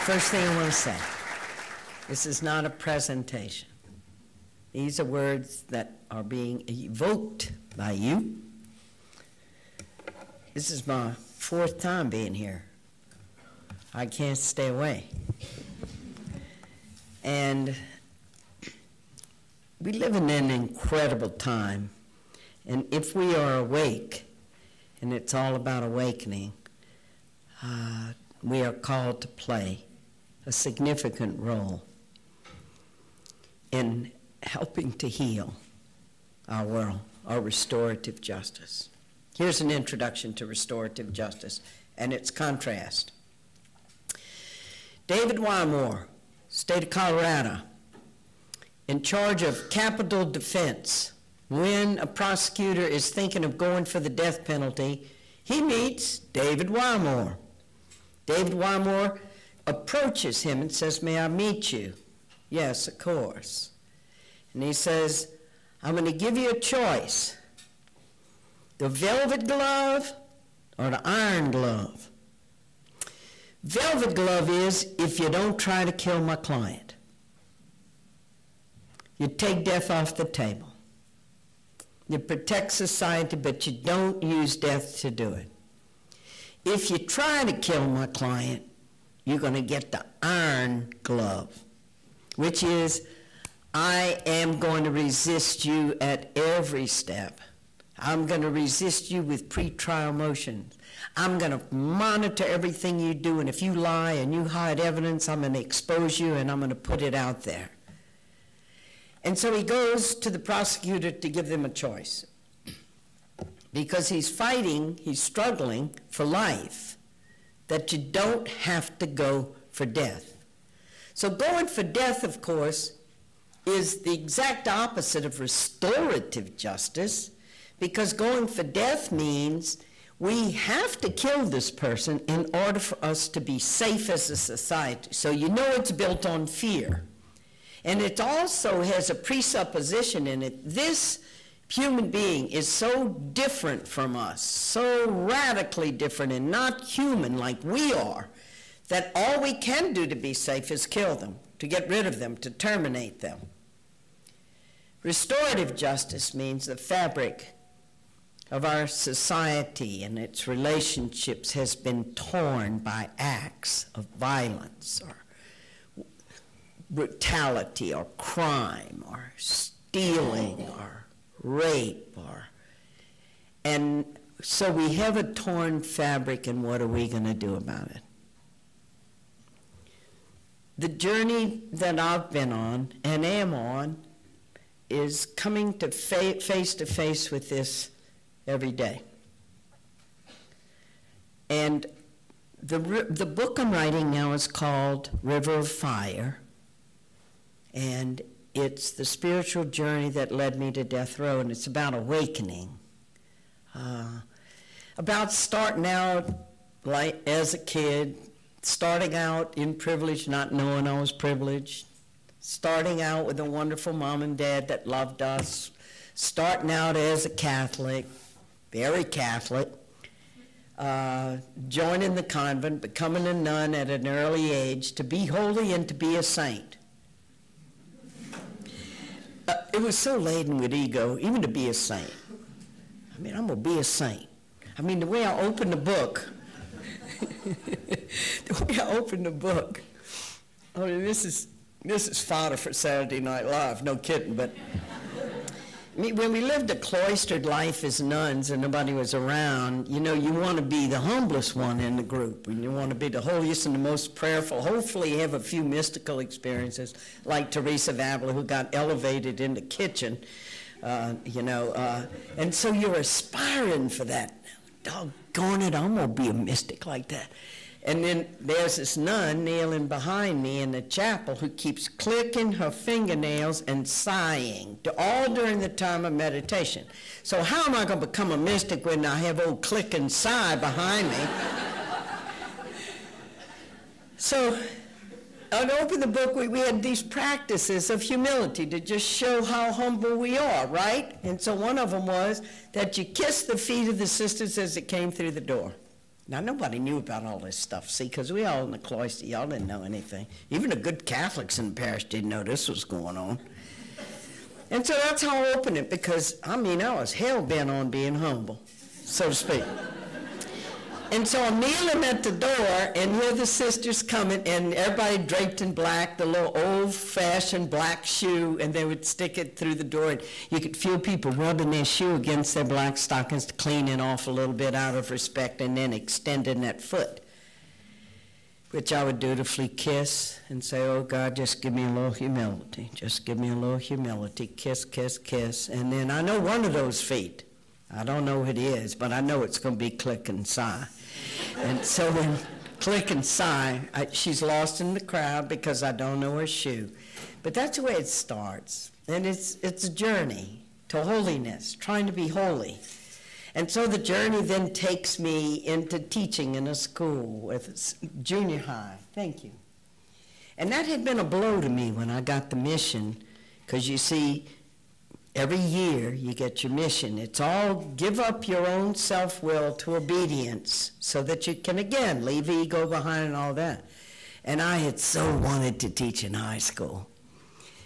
First thing I want to say, this is not a presentation. These are words that are being evoked by you. This is my fourth time being here. I can't stay away. And we live in an incredible time. And if we are awake, and it's all about awakening, we are called to play a significant role in helping to heal our world, our restorative justice. Here's an introduction to restorative justice and its contrast. David Wymore, state of Colorado, in charge of capital defense. When a prosecutor is thinking of going for the death penalty, he meets David Wymore. David Wymore approaches him and says, "May I meet you?" "Yes, of course." And he says, "I'm going to give you a choice, the velvet glove or the iron glove. Velvet glove is if you don't try to kill my client. You take death off the table. You protect society, but you don't use death to do it. If you try to kill my client, you're going to get the iron glove, which is I am going to resist you at every step. I'm going to resist you with pretrial motions. I'm going to monitor everything you do, and if you lie and you hide evidence, I'm going to expose you and I'm going to put it out there." And so he goes to the prosecutor to give them a choice, because he's fighting, he's struggling for life, that you don't have to go for death. So going for death, of course, is the exact opposite of restorative justice, because going for death means we have to kill this person in order for us to be safe as a society. So you know it's built on fear. And it also has a presupposition in it. This human being is so different from us, so radically different and not human like we are, that all we can do to be safe is kill them, to get rid of them, to terminate them. Restorative justice means the fabric of our society and its relationships has been torn by acts of violence or brutality or crime or stealing or rape and so we have a torn fabric, and what are we going to do about it? The journey that I've been on and am on is coming to face with this every day. And the book I'm writing now is called River of Fire, and it's the spiritual journey that led me to death row, and it's about awakening, about starting out like as a kid, starting out in privilege, not knowing I was privileged, starting out with a wonderful mom and dad that loved us, starting out as a Catholic, very Catholic, joining the convent, becoming a nun at an early age, to be holy and to be a saint. It was so laden with ego, even to be a saint. I mean, I'm going to be a saint. I mean, the way I opened the book, I mean, this is fodder for Saturday Night Live, no kidding, but I mean, when we lived a cloistered life as nuns and nobody was around, you know, you want to be the humblest one in the group, and you want to be the holiest and the most prayerful, hopefully have a few mystical experiences, like Teresa of Avila, who got elevated in the kitchen, and so you're aspiring for that. Doggone it, I'm going to be a mystic like that. And then there's this nun kneeling behind me in the chapel who keeps clicking her fingernails and sighing, all during the time of meditation. So how am I going to become a mystic when I have old click and sigh behind me? So I'd open the book, we had these practices of humility to just show how humble we are, right? And so one of them was that you kiss the feet of the sisters as it came through the door. Now, nobody knew about all this stuff, see, because we all in the cloister, y'all didn't know anything. Even the good Catholics in the parish didn't know this was going on. And so that's how I opened it, because, I mean, I was hell-bent on being humble, so to speak. And so I'm kneeling at the door, and here the sisters coming, and everybody draped in black, the little old-fashioned black shoe, and they would stick it through the door, and you could feel people rubbing their shoe against their black stockings to clean it off a little bit out of respect, and then extending that foot, which I would dutifully kiss and say, oh, God, just give me a little humility. Just give me a little humility. Kiss, kiss, kiss. And then I know one of those feet. I don't know who it is, but I know it's going to be Click and Sigh. And so when Click and Sigh, she's lost in the crowd because I don't know her shoe. But that's the way it starts. And it's a journey to holiness, trying to be holy. And so the journey then takes me into teaching in a school with junior high. Thank you. And that had been a blow to me when I got the mission, because you see, every year you get your mission. It's all give up your own self-will to obedience so that you can, again, leave ego behind and all that. And I had so wanted to teach in high school,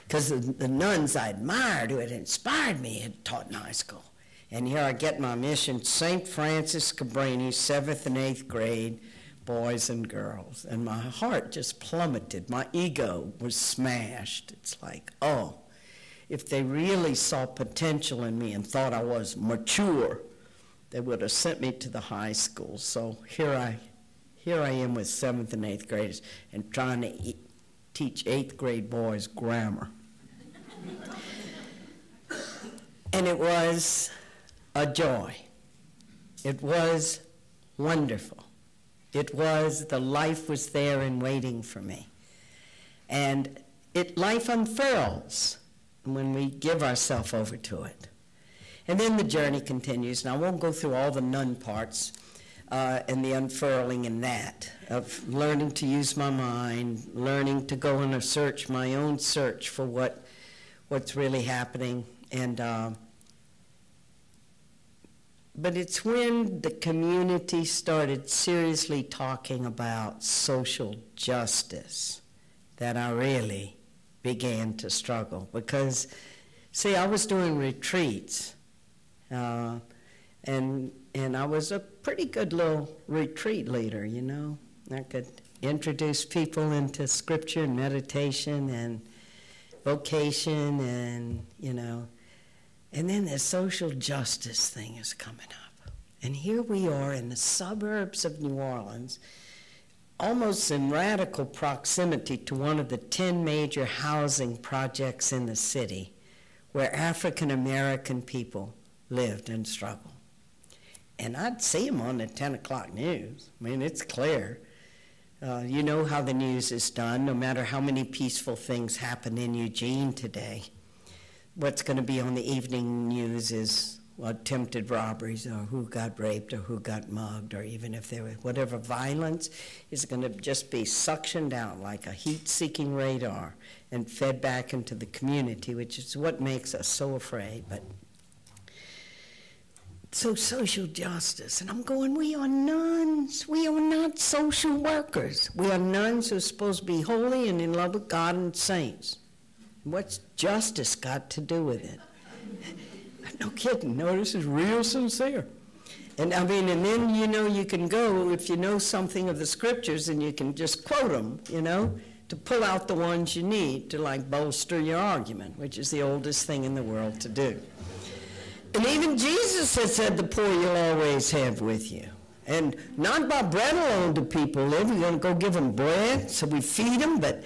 because the nuns I admired who had inspired me had taught in high school. And here I get my mission, St. Francis Cabrini, 7th and 8th grade, boys and girls. And my heart just plummeted. My ego was smashed. It's like, oh, if they really saw potential in me and thought I was mature, they would have sent me to the high school. So here I am with 7th and 8th graders and trying to teach 8th grade boys grammar. And it was a joy. It was wonderful. It was, the life was there and waiting for me. And life unfurls when we give ourselves over to it. And then the journey continues. Now, I won't go through all the nun parts and the unfurling in that, of learning to use my mind, learning to go on a search, my own search for what's really happening. And but it's when the community started seriously talking about social justice that I really began to struggle. Because, see, I was doing retreats, and I was a pretty good little retreat leader, you know. I could introduce people into scripture and meditation and vocation and, you know. And then the social justice thing is coming up. And here we are in the suburbs of New Orleans, almost in radical proximity to one of the 10 major housing projects in the city where African American people lived and struggled. And I'd see them on the 10 o'clock news. I mean, it's clear. You know how the news is done, no matter how many peaceful things happen in Eugene today. What's going to be on the evening news is attempted robberies, or who got raped, or who got mugged, or even if there was whatever violence is going to just be suctioned out like a heat-seeking radar and fed back into the community, which is what makes us so afraid. But so social justice, and I'm going, we are nuns. We are not social workers. We are nuns who are supposed to be holy and in love with God and saints. What's justice got to do with it? No kidding. No, this is real sincere. And I mean, and then, you know, you can go, if you know something of the scriptures, and you can just quote them, you know, to pull out the ones you need to, like, bolster your argument, which is the oldest thing in the world to do. And even Jesus had said, the poor you'll always have with you. And not by bread alone do people live. We're going to go give them bread, so we feed them, but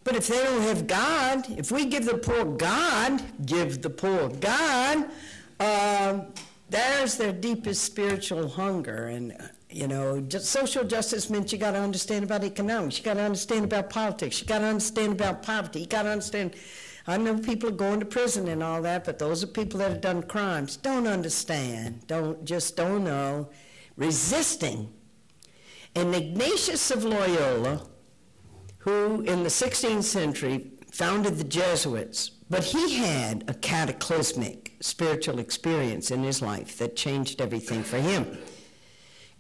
if they don't have God, if we give the poor God, there's their deepest spiritual hunger. And, you know, just social justice meant you got to understand about economics. You got to understand about politics. You got to understand about poverty. You got to understand. I know people are going to prison and all that, but those are people that have done crimes. Don't understand. Just don't know. Resisting. And Ignatius of Loyola, who in the 16th century founded the Jesuits, but he had a cataclysmic spiritual experience in his life that changed everything for him.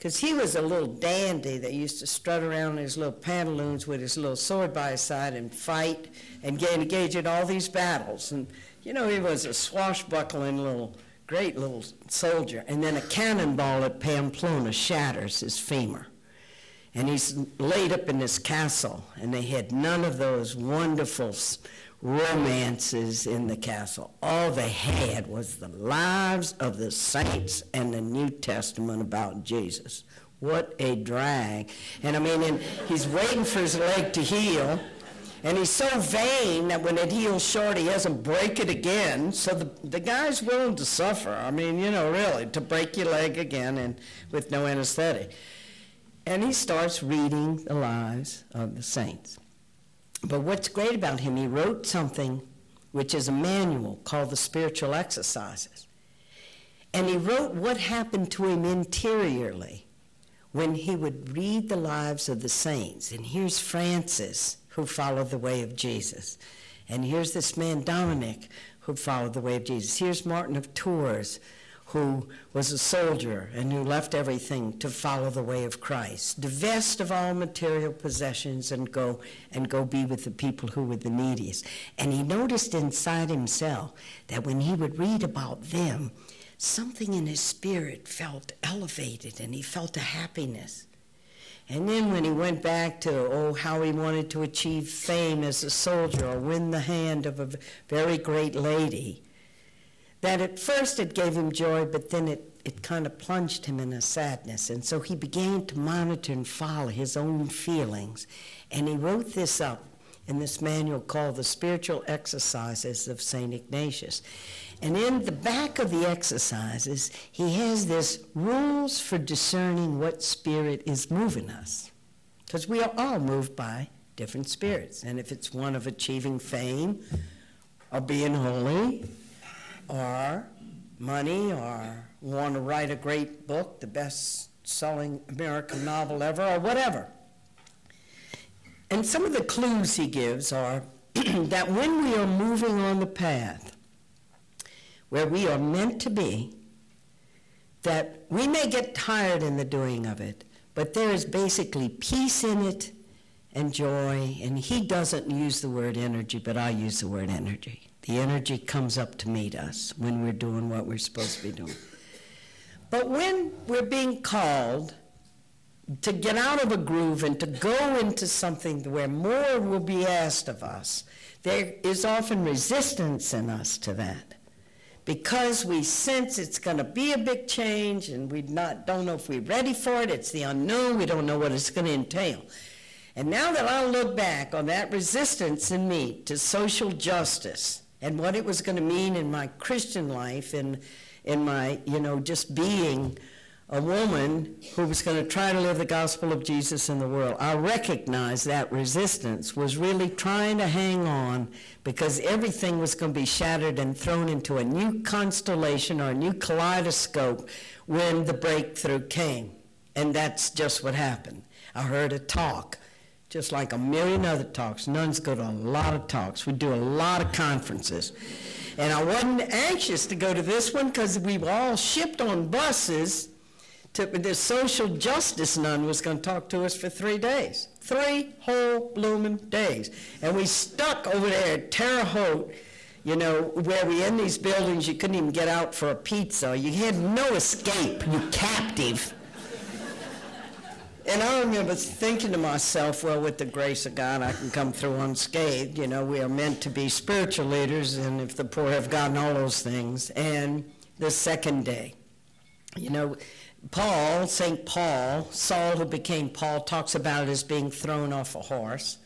because he was a little dandy that used to strut around in his little pantaloons with his little sword by his side and fight and engage in all these battles. And, you know, he was a swashbuckling great little soldier. And then a cannonball at Pamplona shatters his femur. And he's laid up in this castle, and they had none of those wonderful romances in the castle. All they had was the lives of the saints and the New Testament about Jesus. What a drag. And I mean, and he's waiting for his leg to heal, and he's so vain that when it heals short, he doesn't break it again. So the guy's willing to suffer. I mean, you know, really, to break your leg again and with no anesthetic. And he starts reading the lives of the saints. But what's great about him, he wrote something which is a manual called the Spiritual Exercises. And he wrote what happened to him interiorly when he would read the lives of the saints. And here's Francis, who followed the way of Jesus. And here's this man, Dominic, who followed the way of Jesus. Here's Martin of Tours, who was a soldier and who left everything to follow the way of Christ, divest of all material possessions and go be with the people who were the neediest. And he noticed inside himself that when he would read about them, something in his spirit felt elevated and he felt a happiness. And then when he went back to, how he wanted to achieve fame as a soldier or win the hand of a very great lady, that at first it gave him joy, but then it kind of plunged him in a sadness. And so he began to monitor and follow his own feelings. And he wrote this up in this manual called The Spiritual Exercises of St. Ignatius. And in the back of the exercises, he has this rules for discerning what spirit is moving us. Because we are all moved by different spirits. And if it's one of achieving fame or being holy, or money, or want to write a great book, the best-selling American novel ever, or whatever. And some of the clues he gives are that when we are moving on the path where we are meant to be, that we may get tired in the doing of it, but there is basically peace in it and joy, and he doesn't use the word energy, but I use the word energy. The energy comes up to meet us when we're doing what we're supposed to be doing. But when we're being called to get out of a groove and to go into something where more will be asked of us, there is often resistance in us to that. Because we sense it's going to be a big change and we don't know if we're ready for it. It's the unknown. We don't know what it's going to entail. And now that I look back on that resistance in me to social justice, and what it was going to mean in my Christian life, in my, just being a woman who was going to try to live the gospel of Jesus in the world, I recognized that resistance was really trying to hang on because everything was going to be shattered and thrown into a new constellation or a new kaleidoscope when the breakthrough came. And that's just what happened. I heard a talk, just like a million other talks. Nuns go to a lot of talks. We do a lot of conferences. And I wasn't anxious to go to this one because we were all shipped on buses. The social justice nun was going to talk to us for 3 days. 3 whole blooming days. And we stuck over there at Terre Haute, where we in these buildings, you couldn't even get out for a pizza. You had no escape, you captive. And I remember thinking to myself, well, with the grace of God, I can come through unscathed. We are meant to be spiritual leaders, and if the poor have gotten all those things. And the second day, Paul, St. Paul, Saul who became Paul, talks about it as being thrown off a horse.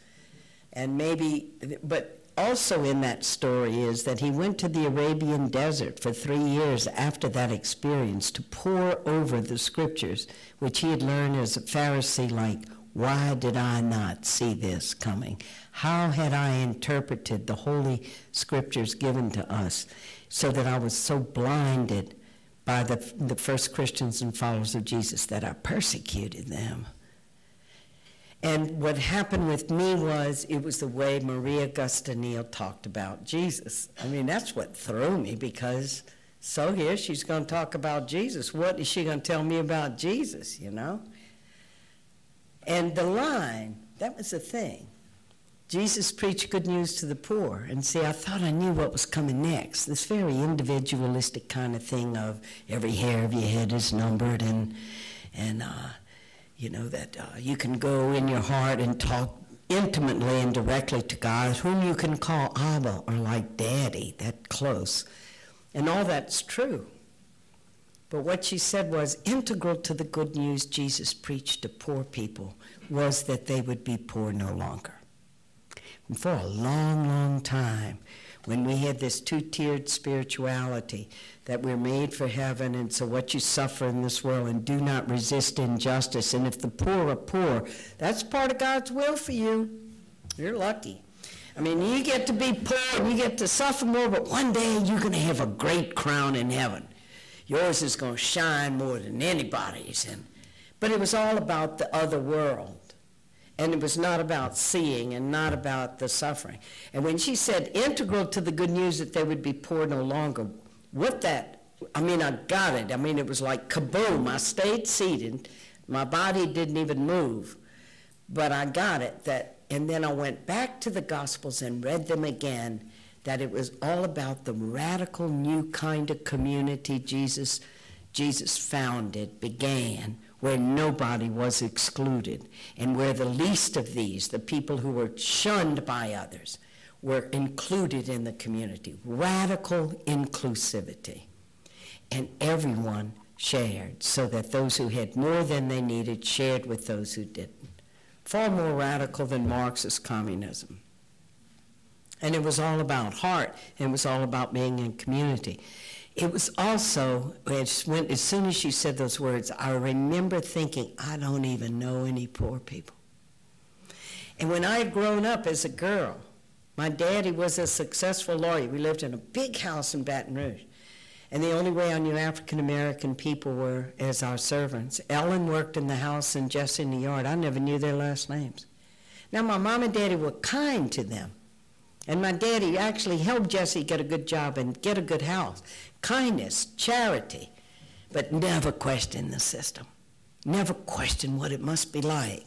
But also in that story is that he went to the Arabian desert for 3 years after that experience to pore over the scriptures, which he had learned as a Pharisee, like, why did I not see this coming? How had I interpreted the holy scriptures given to us so that I was so blinded by the first Christians and followers of Jesus that I persecuted them? And what happened with me was, it was the way Maria Augusta Neal talked about Jesus. I mean, that's what threw me, because So here she's going to talk about Jesus. What is she going to tell me about Jesus, you know? And the line, that was the thing. Jesus preached good news to the poor. And see, I thought I knew what was coming next. This very individualistic kind of thing of every hair of your head is numbered, and you know, that you can go in your heart and talk intimately and directly to God, whom you can call Abba or like Daddy, that close. And all that's true. But what she said was integral to the good news Jesus preached to poor people was that they would be poor no longer. And for a long, long time, when we had this two-tiered spirituality, that we're made for heaven, and so what you suffer in this world, and do not resist injustice, and if the poor are poor, that's part of God's will for you. You're lucky. I mean, you get to be poor, and you get to suffer more, but one day you're going to have a great crown in heaven. Yours is going to shine more than anybody's. But it was all about the other world. And it was not about seeing and not about the suffering. And when she said integral to the good news that they would be poor no longer, I got it. I mean, it was like kaboom. I stayed seated. My body didn't even move. But I got it. And then I went back to the Gospels and read them again, that it was all about the radical new kind of community Jesus founded, began, where nobody was excluded, and where the least of these, the people who were shunned by others, were included in the community. Radical inclusivity. And everyone shared, so that those who had more than they needed shared with those who didn't. Far more radical than Marxist communism. And it was all about heart. It was all about being in community. It was also, as soon as she said those words, I remember thinking, I don't even know any poor people. And when I had grown up as a girl, my daddy was a successful lawyer. We lived in a big house in Baton Rouge. And the only way I knew African-American people were as our servants. Ellen worked in the house and Jesse in the yard. I never knew their last names. Now, my mom and daddy were kind to them. And my daddy actually helped Jesse get a good job and get a good house. Kindness, charity, but never question the system. Never question what it must be like.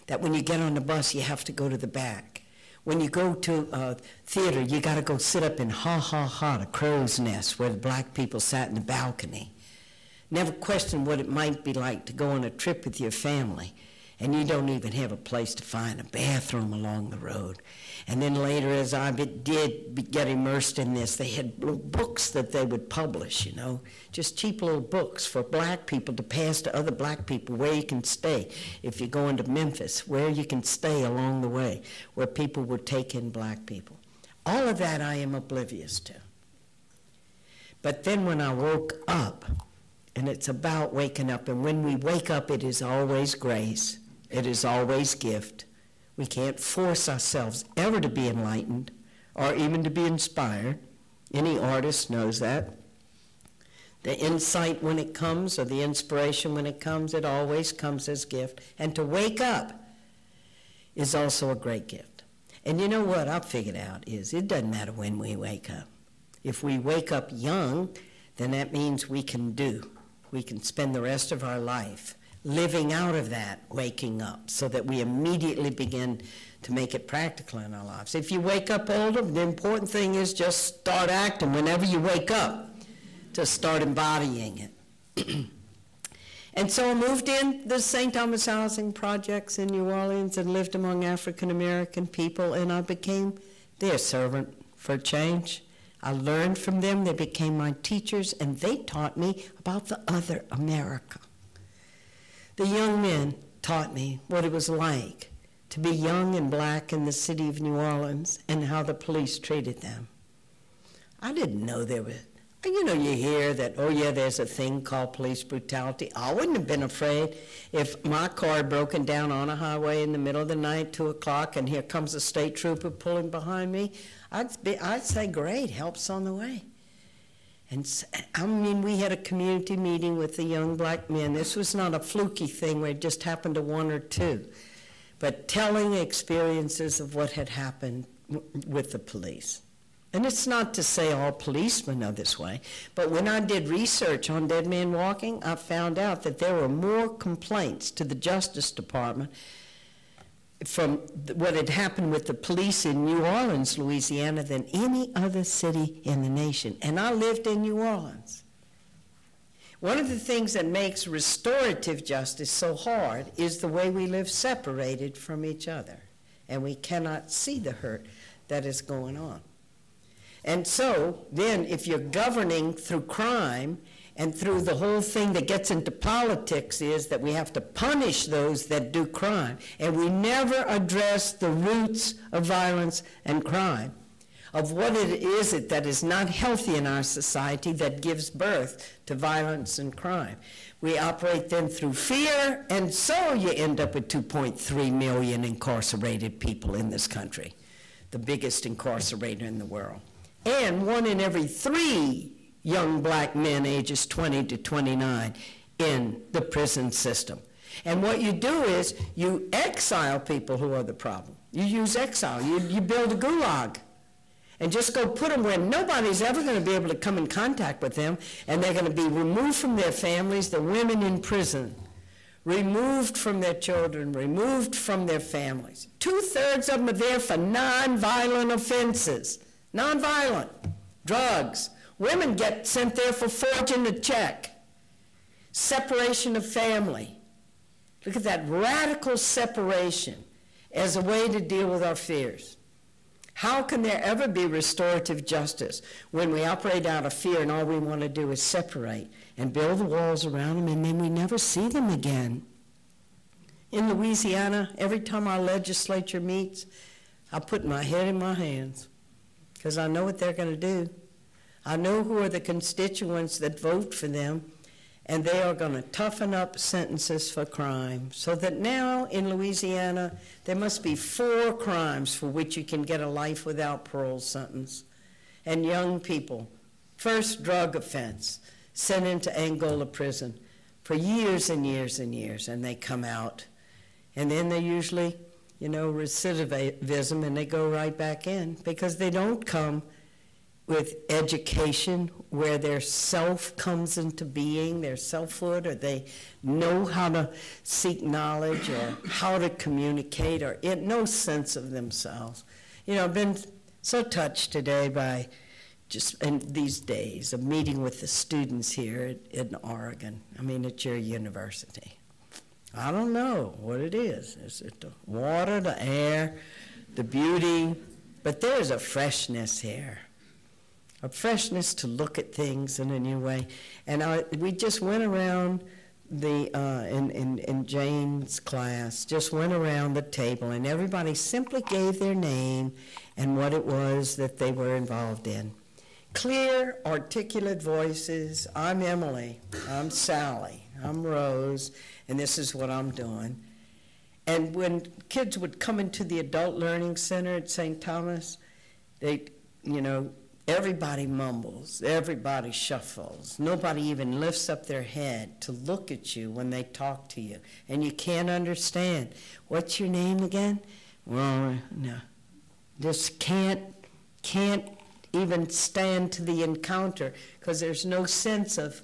That when you get on the bus, you have to go to the back. When you go to a theater, you got to go sit up in the crow's nest, where the black people sat in the balcony. Never question what it might be like to go on a trip with your family, and you don't even have a place to find a bathroom along the road. And then later, as I did get immersed in this, they had little books that they would publish, you know, just cheap little books for black people to pass to other black people, where you can stay. If you go into Memphis, where you can stay along the way, where people would take in black people. All of that I am oblivious to. But then when I woke up, and it's about waking up, and when we wake up, it is always grace. It is always gift. We can't force ourselves ever to be enlightened or even to be inspired. Any artist knows that. The insight when it comes, or the inspiration when it comes, it always comes as gift. And to wake up is also a great gift. And you know what I've figured out is it doesn't matter when we wake up. If we wake up young, then that means we can do. We can spend the rest of our life living out of that waking up, so that we immediately begin to make it practical in our lives. If you wake up older, the important thing is just start acting whenever you wake up, to start embodying it. And so I moved in the St. Thomas Housing Projects in New Orleans and lived among African-American people, and I became their servant for change. I learned from them. They became my teachers, and they taught me about the other America. The young men taught me what it was like to be young and black in the city of New Orleans, and how the police treated them. I didn't know there was, you know, you hear that, oh yeah, there's a thing called police brutality. I wouldn't have been afraid if my car had broken down on a highway in the middle of the night, 2 o'clock, and here comes a state trooper pulling behind me. I'd say, great, help's on the way. And I mean, we had a community meeting with the young black men. This was not a fluky thing where it just happened to one or two, but telling experiences of what had happened with the police. And it's not to say all policemen are this way, but when I did research on dead men walking, I found out that there were more complaints to the Justice Department from what had happened with the police in New Orleans, Louisiana, than any other city in the nation. And I lived in New Orleans. One of the things that makes restorative justice so hard is the way we live separated from each other, and we cannot see the hurt that is going on. And so then if you're governing through crime and through the whole thing that gets into politics is that we have to punish those that do crime, and we never address the roots of violence and crime, of what it is that is not healthy in our society that gives birth to violence and crime. We operate then through fear, and so you end up with 2.3 million incarcerated people in this country, the biggest incarcerator in the world. And 1 in every 3 young black men ages 20 to 29 in the prison system. And what you do is you exile people who are the problem. You use exile. You build a gulag and just go put them where nobody's ever going to be able to come in contact with them, and they're going to be removed from their families, the women in prison, removed from their children, removed from their families. 2/3 of them are there for non-violent offenses. Non-violent, drugs. Women get sent there for forging a check. Separation of family. Look at that radical separation as a way to deal with our fears. How can there ever be restorative justice when we operate out of fear and all we want to do is separate and build the walls around them and then we never see them again? In Louisiana, every time our legislature meets, I put my head in my hands because I know what they're going to do. I know who are the constituents that vote for them, and they are going to toughen up sentences for crime so that now in Louisiana there must be 4 crimes for which you can get a life without parole sentence. And young people, first drug offense, sent into Angola prison for years and years and years, and they come out. And then they usually, recidivism, and they go right back in because they don't come with education where their self comes into being, their selfhood, or they know how to seek knowledge or how to communicate or no sense of themselves. I've been so touched today by just in these days of meeting with the students here in Oregon. At your university. I don't know what it is. Is it the water, the air, the beauty? But there's a freshness here. A freshness to look at things in a new way. And we just went around in Jane's class, just went around the table, and everybody simply gave their name and what it was that they were involved in. Clear, articulate voices. I'm Emily, I'm Sally, I'm Rose, and this is what I'm doing. And when kids would come into the Adult Learning Center at St. Thomas, everybody mumbles, everybody shuffles. Nobody even lifts up their head to look at you when they talk to you. And you can't understand. What's your name again? Well, no. Just can't even stand to the encounter because there's no sense of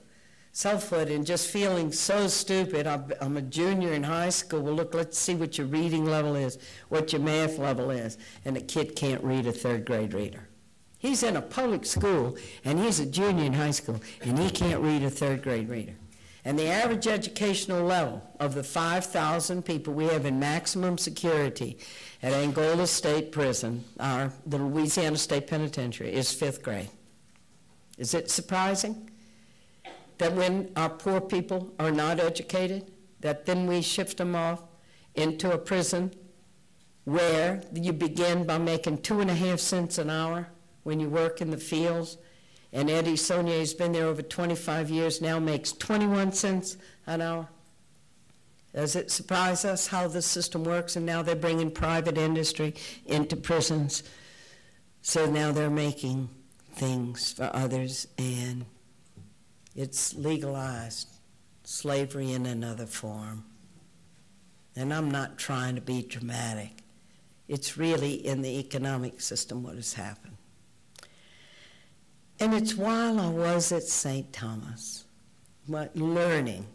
selfhood and just feeling so stupid. I'm a junior in high school. Well, look, let's see what your reading level is, what your math level is. And a kid can't read a 3rd grade reader. He's in a public school, and he's a junior in high school, and he can't read a 3rd grade reader. And the average educational level of the 5,000 people we have in maximum security at Angola State Prison, the Louisiana State Penitentiary, is 5th grade. Is it surprising that when our poor people are not educated, that then we shift them off into a prison where you begin by making 2.5 cents an hour when you work in the fields, and Eddie Saunier's been there over 25 years now, makes 21 cents an hour. Does it surprise us how the system works? And now they're bringing private industry into prisons. So now they're making things for others, and it's legalized slavery in another form. And I'm not trying to be dramatic. It's really in the economic system what has happened. And it's while I was at St. Thomas, learning,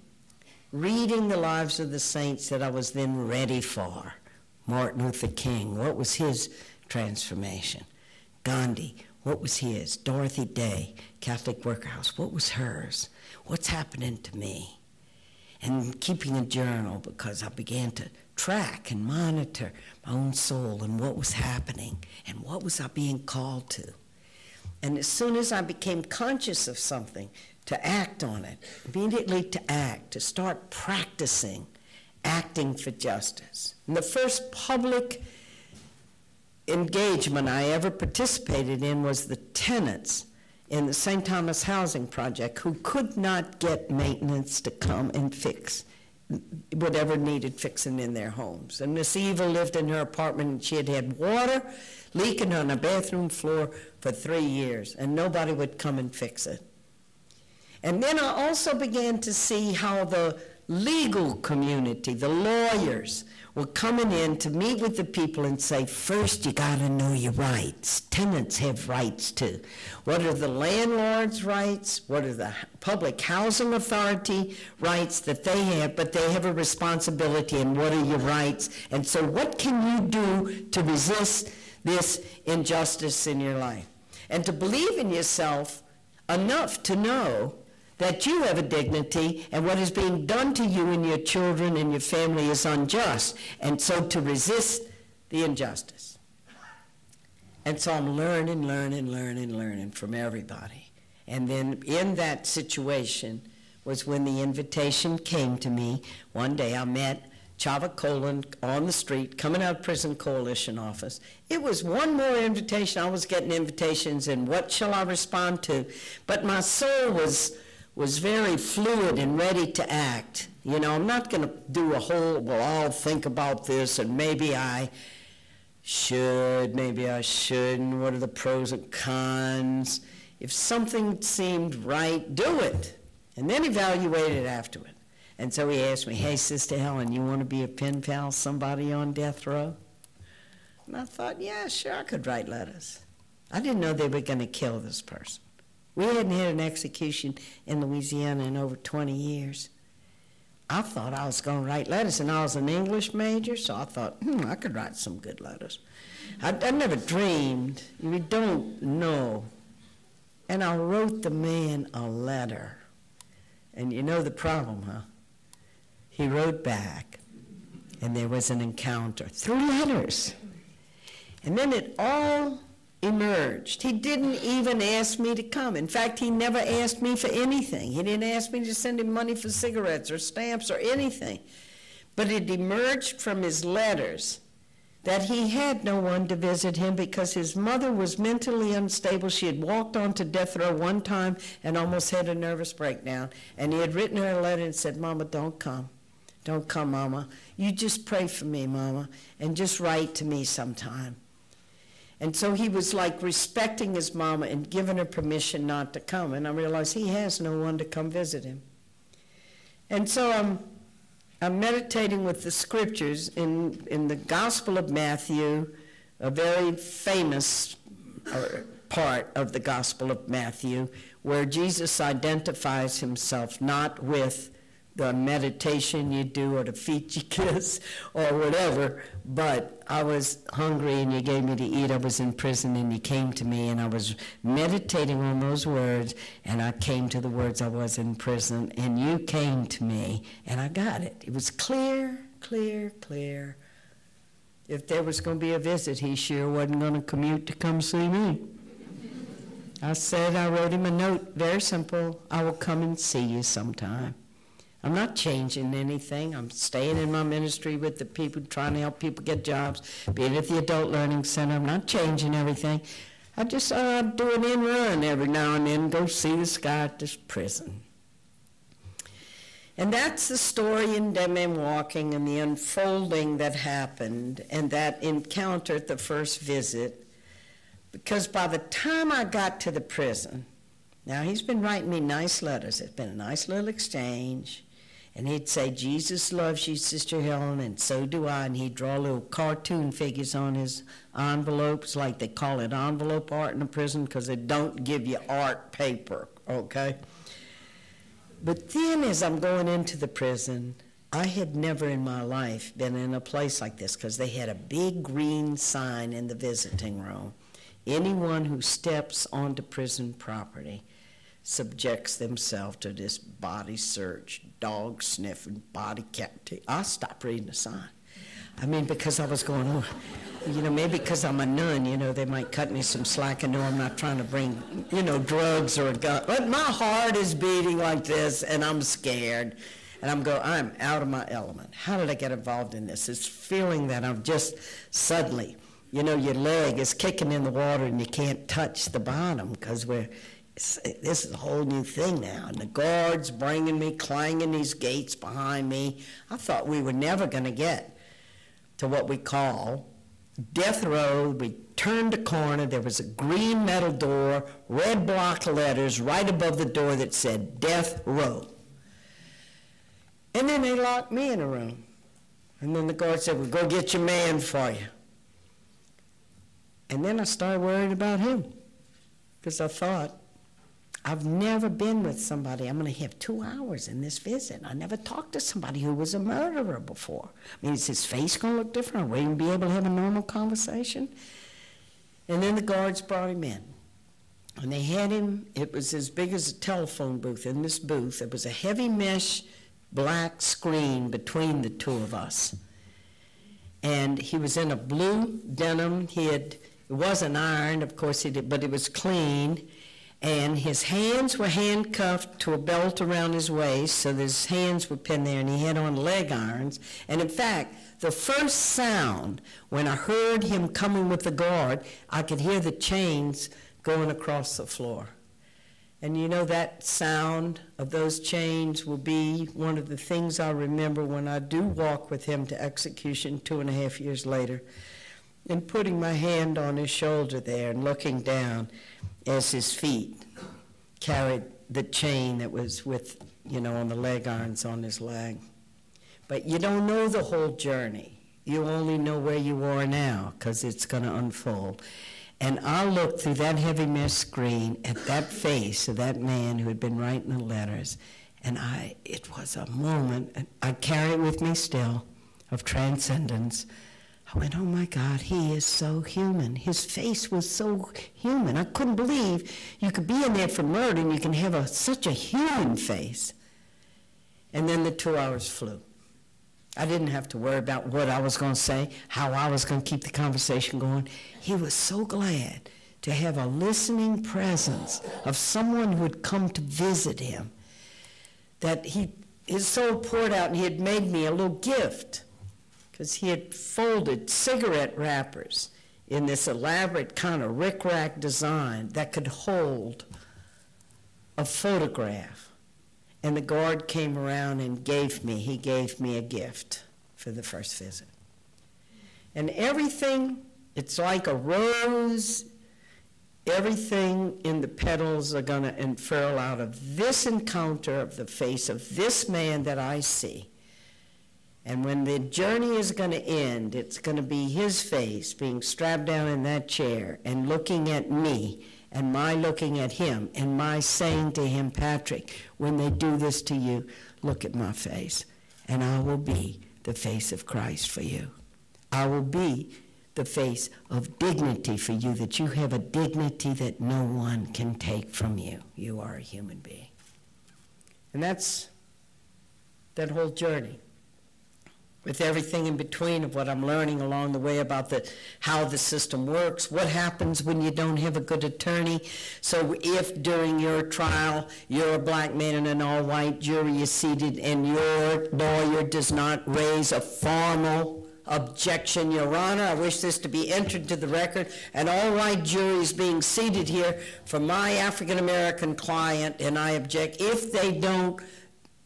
reading the lives of the saints that I was then ready for. Martin Luther King, what was his transformation? Gandhi, what was his? Dorothy Day, Catholic Workhouse, what was hers? What's happening to me? And keeping a journal, because I began to track and monitor my own soul and what was happening and what was I being called to. And as soon as I became conscious of something, to act on it, immediately to act, to start practicing acting for justice. And the first public engagement I ever participated in was the tenants in the St. Thomas Housing Project who could not get maintenance to come and fix whatever needed fixing in their homes. And Miss Eva lived in her apartment, and she had had water leaking on her bathroom floor for 3 years, and nobody would come and fix it. And then I also began to see how the legal community, the lawyers, were coming in to meet with the people and say, first you got to know your rights. Tenants have rights too. What are the landlord's rights? What are the public housing authority rights that they have? But they have a responsibility, and what are your rights? And so what can you do to resist this injustice in your life? And to believe in yourself enough to know that you have a dignity, and what is being done to you and your children and your family is unjust, and so to resist the injustice. And so I'm learning from everybody. And then in that situation was when the invitation came to me. One day I met Chava Colin on the street, coming out of Prison Coalition office. It was one more invitation. I was getting invitations, and what shall I respond to? But my soul was very fluid and ready to act. You know, I'm not going to do a whole, well, I'll think about this, and maybe I should, maybe I shouldn't, what are the pros and cons? If something seemed right, do it, and then evaluate it afterward. And so he asked me, hey, Sister Helen, you want to be a pen pal, somebody on death row? And I thought, yeah, sure, I could write letters. I didn't know they were going to kill this person. We hadn't had an execution in Louisiana in over 20 years. I thought I was going to write letters, and I was an English major, so I thought, I could write some good letters. I never dreamed. You don't know. And I wrote the man a letter. And you know the problem, huh? He wrote back, and there was an encounter through letters. And then it all emerged. He didn't even ask me to come. In fact, he never asked me for anything. He didn't ask me to send him money for cigarettes or stamps or anything. But it emerged from his letters that he had no one to visit him because his mother was mentally unstable. She had walked onto death row one time and almost had a nervous breakdown. And he had written her a letter and said, Mama, don't come. Don't come, Mama. You just pray for me, Mama, and just write to me sometime. And so he was like respecting his mama and giving her permission not to come. And I realized he has no one to come visit him. And so I'm meditating with the scriptures in the Gospel of Matthew, a very famous part of the Gospel of Matthew, where Jesus identifies himself not with the meditation you do or the feet you kiss or whatever, but I was hungry and you gave me to eat. I was in prison and you came to me, and I was meditating on those words, and I came to the words, I was in prison, and you came to me, and I got it. It was clear, clear, clear. If there was going to be a visit, he sure wasn't going to commute to come see me. I wrote him a note, very simple, I will come and see you sometime. I'm not changing anything. I'm staying in my ministry with the people, trying to help people get jobs, being at the Adult Learning Center. I'm not changing everything. I just do an in-run every now and then, go see this guy at this prison. And that's the story in Dead Man Walking and the unfolding that happened and that encounter at the first visit. Because by the time I got to the prison, now he's been writing me nice letters. It's been a nice little exchange. And he'd say, Jesus loves you, Sister Helen, and so do I. And he'd draw little cartoon figures on his envelopes, like they call it envelope art in the prison, because they don't give you art paper, okay? But then as I'm going into the prison, I had never in my life been in a place like this, because they had a big green sign in the visiting room. Anyone who steps onto prison property subjects themselves to this body search, dog sniffing, body captivity. I stopped reading the sign. I mean, because I was going, oh, you know, maybe because I'm a nun, you know, they might cut me some slack and know I'm not trying to bring, you know, drugs or a gun. But my heart is beating like this, and I'm scared. And I'm out of my element. How did I get involved in this? This feeling that I'm just suddenly, you know, your leg is kicking in the water and you can't touch the bottom because this is a whole new thing now. And the guards bringing me, clanging these gates behind me. I thought we were never going to get to what we call death row. We turned a corner. There was a green metal door, red block letters right above the door that said death row. And then they locked me in a room. And then the guard said, well, go get your man for you. And then I started worrying about him because I thought, I've never been with somebody. I'm going to have 2 hours in this visit. I never talked to somebody who was a murderer before. I mean, is his face going to look different? Will we even be able to have a normal conversation? And then the guards brought him in. And they had him, it was as big as a telephone booth. In this booth, there was a heavy mesh black screen between the two of us. And he was in a blue denim. It wasn't ironed, of course he did, but it was clean. And his hands were handcuffed to a belt around his waist, so his hands were pinned there, and he had on leg irons. And in fact, the first sound, when I heard him coming with the guard, I could hear the chains going across the floor. And you know, that sound of those chains will be one of the things I remember when I do walk with him to execution 2.5 years later, and putting my hand on his shoulder there and looking down as his feet carried the chain that was with, you know, on the leg irons on his leg. But you don't know the whole journey. You only know where you are now, because it's going to unfold. And I looked through that heavy mesh screen at that face of that man who had been writing the letters, and it was a moment, and I carry it with me still, of transcendence. I went, oh my God, he is so human. His face was so human. I couldn't believe you could be in there for murder and you can have such a human face. And then the 2 hours flew. I didn't have to worry about what I was going to say, how I was going to keep the conversation going. He was so glad to have a listening presence of someone who had come to visit him, that his soul poured out, and he had made me a little gift, because he had folded cigarette wrappers in this elaborate kind of rickrack design that could hold a photograph. And the guard came around and he gave me a gift for the first visit. And everything, it's like a rose, everything in the petals are going to unfurl out of this encounter of the face of this man that I see. And when the journey is going to end, it's going to be his face being strapped down in that chair and looking at me, and my looking at him, and my saying to him, Patrick, when they do this to you, look at my face, and I will be the face of Christ for you. I will be the face of dignity for you, that you have a dignity that no one can take from you. You are a human being. And that's that whole journey, with everything in between of what I'm learning along the way about how the system works, what happens when you don't have a good attorney. So if during your trial you're a black man and an all-white jury is seated and your lawyer does not raise a formal objection, Your Honor, I wish this to be entered to the record, an all-white jury is being seated here for my African-American client, and I object. If they don't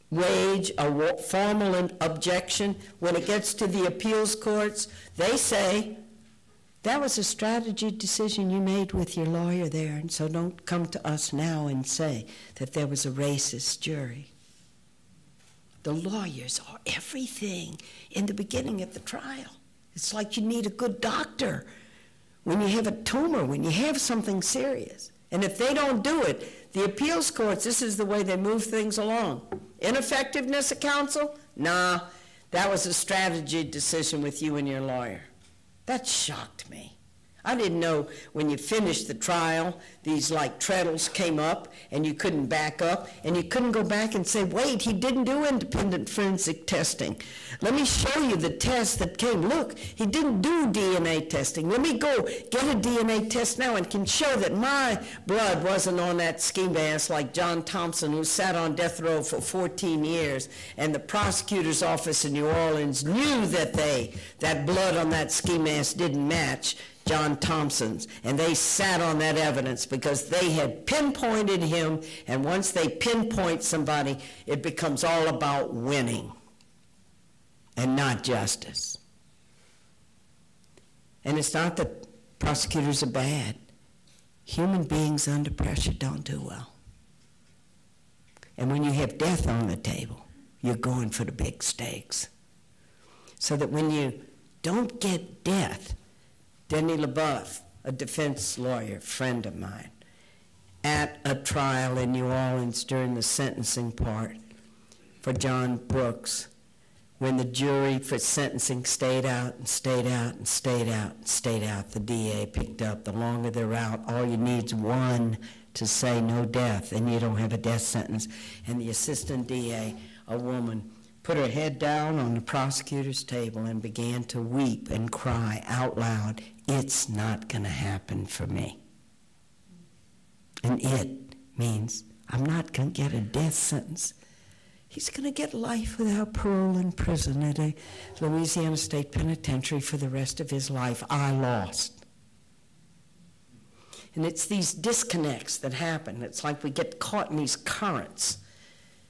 wage a formal objection, when it gets to the appeals courts, they say, that was a strategy decision you made with your lawyer there, and so don't come to us now and say that there was a racist jury. The lawyers are everything in the beginning of the trial. It's like you need a good doctor when you have a tumor, when you have something serious. And if they don't do it, the appeals courts, this is the way they move things along. Ineffectiveness of counsel? Nah, that was a strategy decision with you and your lawyer. That shocked me. I didn't know when you finished the trial, these like treadles came up and you couldn't back up and you couldn't go back and say, wait, he didn't do independent forensic testing. Let me show you the test that came. Look, he didn't do DNA testing. Let me go get a DNA test now and can show that my blood wasn't on that ski mask like John Thompson, who sat on death row for 14 years, and the prosecutor's office in New Orleans knew that that blood on that ski mask didn't match John Thompson's, and they sat on that evidence because they had pinpointed him, and once they pinpoint somebody, it becomes all about winning and not justice. And it's not that prosecutors are bad. Human beings under pressure don't do well. And when you have death on the table, you're going for the big stakes. So that when you don't get death, Denny LaBeouf, a defense lawyer, friend of mine, at a trial in New Orleans during the sentencing part for John Brooks, when the jury for sentencing stayed out and stayed out and stayed out and stayed out, the DA picked up. The longer they're out, all you need is one to say no death, and you don't have a death sentence. And the assistant DA, a woman, put her head down on the prosecutor's table and began to weep and cry out loud, "It's not going to happen for me." And it means I'm not going to get a death sentence. He's going to get life without parole in prison at a Louisiana State Penitentiary for the rest of his life. I lost. And it's these disconnects that happen. It's like we get caught in these currents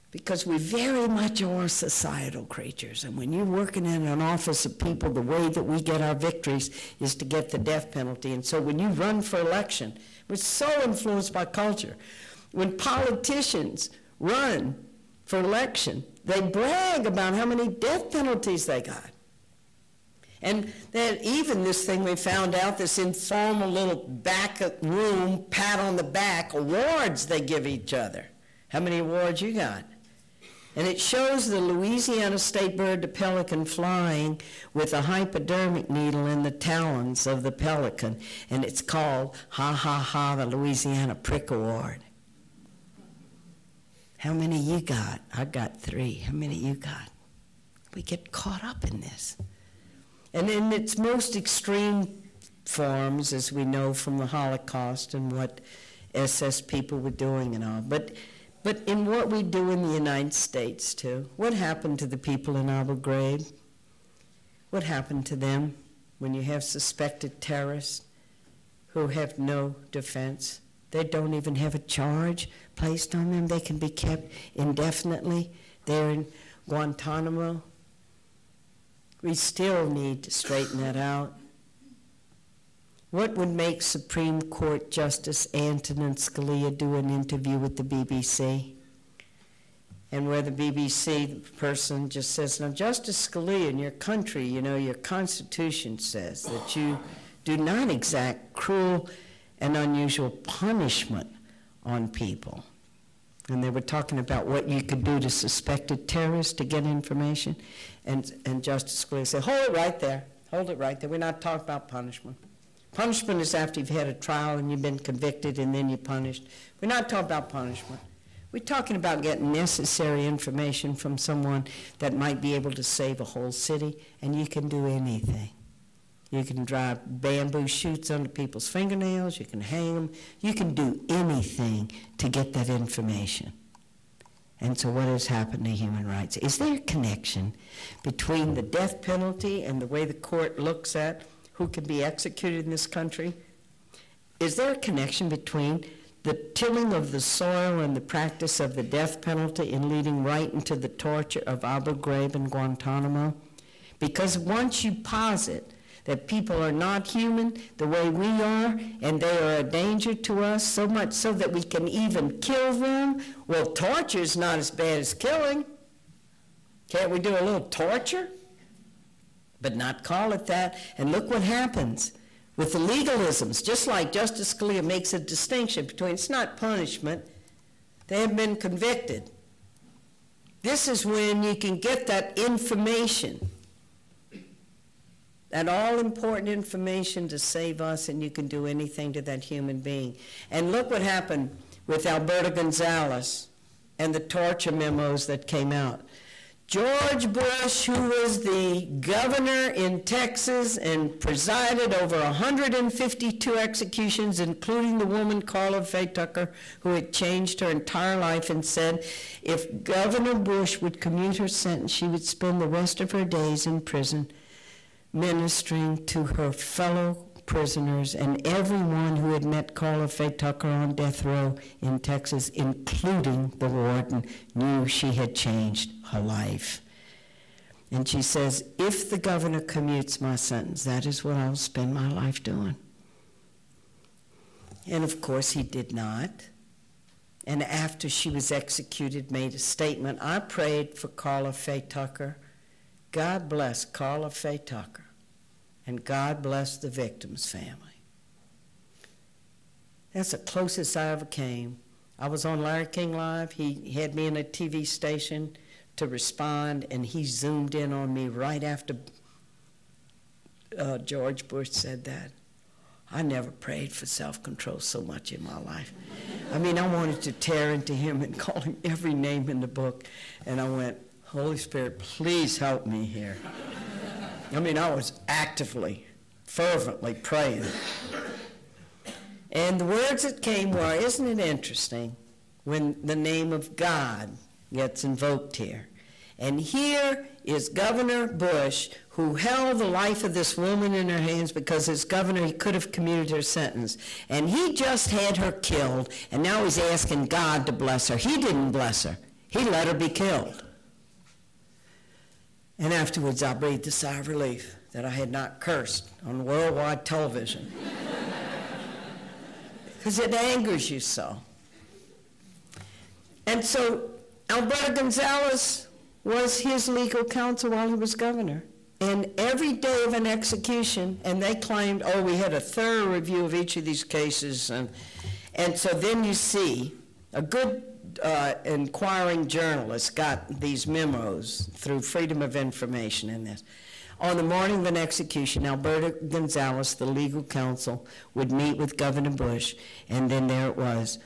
because we very much are societal creatures. And when you're working in an office of people, the way that we get our victories is to get the death penalty. And so when you run for election, we're so influenced by culture. When politicians run for election, they brag about how many death penalties they got. And then even this thing we found out, this informal little back room, pat on the back, awards they give each other. How many awards you got? And it shows the Louisiana state bird, the pelican, flying with a hypodermic needle in the talons of the pelican. And it's called, ha, ha, ha, the Louisiana Prick Award. How many you got? I got 3. How many you got? We get caught up in this. And in its most extreme forms, as we know from the Holocaust and what SS people were doing and all. But in what we do in the United States, too. What happened to the people in Abu Ghraib? What happened to them when you have suspected terrorists who have no defense? They don't even have a charge placed on them. They can be kept indefinitely. They're in Guantanamo. We still need to straighten that out. What would make Supreme Court Justice Antonin Scalia do an interview with the BBC? And where the BBC person just says, now, Justice Scalia, in your country, you know, your Constitution says that you do not exact cruel and unusual punishment on people. And they were talking about what you could do to suspected terrorists to get information. And Justice Scalia said, hold it right there. Hold it right there. We're not talking about punishment. Punishment is after you've had a trial and you've been convicted and then you're punished. We're not talking about punishment. We're talking about getting necessary information from someone that might be able to save a whole city, and you can do anything. You can drive bamboo shoots under people's fingernails, you can hang them, you can do anything to get that information. And so what has happened to human rights? Is there a connection between the death penalty and the way the court looks at who can be executed in this country? Is there a connection between the tilling of the soil and the practice of the death penalty and leading right into the torture of Abu Ghraib and Guantanamo? Because once you posit that people are not human the way we are, and they are a danger to us, so much so that we can even kill them, well, torture is not as bad as killing. Can't we do a little torture? But not call it that. And look what happens with the legalisms. Just like Justice Scalia makes a distinction between, it's not punishment, they have been convicted. This is when you can get that information, that all-important information to save us, and you can do anything to that human being. And look what happened with Alberto Gonzales and the torture memos that came out. George Bush, who was the governor in Texas and presided over 152 executions, including the woman Carla Faye Tucker, who had changed her entire life and said if Governor Bush would commute her sentence, she would spend the rest of her days in prison ministering to her fellow prisoners, and everyone who had met Carla Faye Tucker on death row in Texas, including the warden, knew she had changed her life. And she says, if the governor commutes my sentence, that is what I'll spend my life doing. And of course he did not. And after she was executed, made a statement. I prayed for Carla Faye Tucker. God bless Carla Faye Tucker. And God bless the victim's family. That's the closest I ever came. I was on Larry King Live. He had me in a TV station to respond, and he zoomed in on me right after George Bush said that. I never prayed for self-control so much in my life. I mean, I wanted to tear into him and call him every name in the book, and I went, Holy Spirit, please help me here. I mean, I was actively, fervently praying. And the words that came were, isn't it interesting when the name of God gets invoked here? And here is Governor Bush, who held the life of this woman in her hands because as governor he could have commuted her sentence. And he just had her killed, and now he's asking God to bless her. He didn't bless her. He let her be killed. And afterwards, I breathed a sigh of relief that I had not cursed on worldwide television. Because it angers you so. And so Alberto Gonzales was his legal counsel while he was governor. And every day of an execution, and they claimed, oh, we had a thorough review of each of these cases. And so then you see a good inquiring journalist got these memos through Freedom of Information in this. On the morning of an execution, Alberto Gonzales, the legal counsel, would meet with Governor Bush, and then there it was,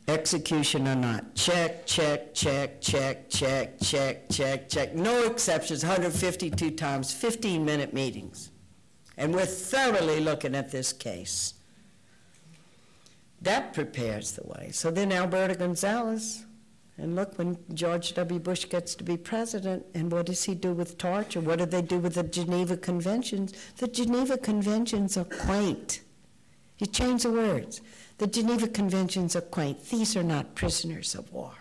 execution or not, check, check, check, check, check, check, check, check, no exceptions, 152 times, 15-minute meetings. And we're thoroughly looking at this case. That prepares the way. So then Alberto Gonzales, and look, when George W. Bush gets to be president, and what does he do with torture? What do they do with the Geneva Conventions? The Geneva Conventions are quaint. You change the words. The Geneva Conventions are quaint. These are not prisoners of war.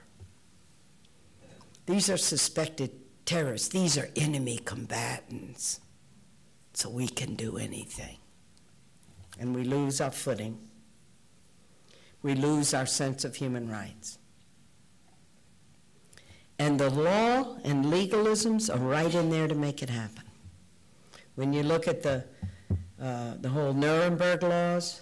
These are suspected terrorists. These are enemy combatants. So we can do anything. And we lose our footing. We lose our sense of human rights. And the law and legalisms are right in there to make it happen. When you look at the whole Nuremberg laws,